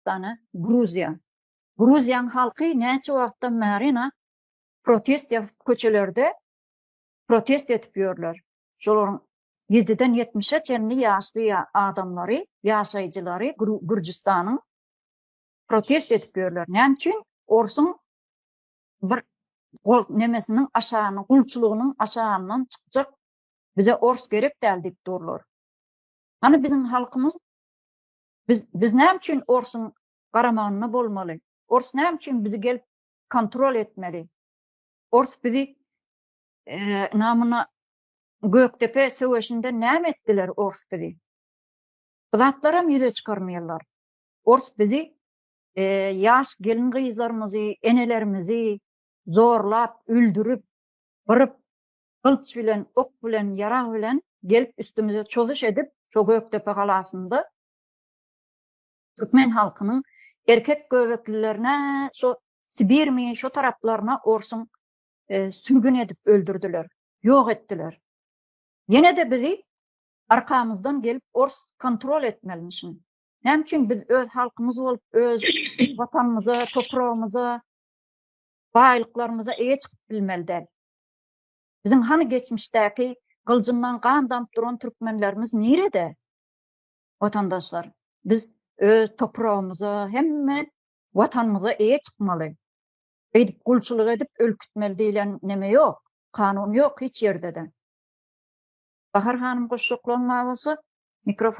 Gürcistany, Gruziya. Gruziýanyň halky näçe wagtdan bäri protest ýazyp köçelerde protest edip ýörler. Şolaryň 7-den 70'e çenli ýaşly adamlary, ýaşaýjylary Gürcistanyň protest edip ýörler. Näme üçin? Orsuň bir nemesiniň aşagyny, gulçylygynyň aşagyndan çykjak. Bize ors gerek däl diýip durlar. Hani bizim halkymız biz näme üçin orsuň garamanyna bolmaly? Ors näme üçin bizi gelip kontrol etmeli? Ors bizi namyna Göktepe söwüşinde näme etdiler ors bizi? Zatlaram ýüze çykarmaýarlar. Ors bizi ýaş gelin gyzlarymyzy, enelerimizi zorlap, öldürüp, bırıp, kılıç bilen, ok bilen, yarak bilen gelip üstümüze çoluş edip, şo Göktepe galasynda Türkmen halkynyň erkek göbeklilerine, şo Sibirmi, şo taraplarına orsun sürgün edip öldürdüler, yok etdiler. Yine de bizi arkamızdan gelip ors kontrol etmelimişin. Näme üçin biz öz halkymyz bolup, öz vatanymyza, toprağımıza, baýlyklarymyza eýe çykyp bilmeli. Bizim hani geçmişdäki gıljymdan kan damp duran türkmenlerimiz nerede? Vatandaşlar, biz öz toprağımıza, hemme vatanymyza eýe çykmaly. Edip gulçylyk edip ölkütmeli diýilen neme ýok, kanun ýok hiç ýerde de. Bahar hanym goşşoklanma bolsa mikrofon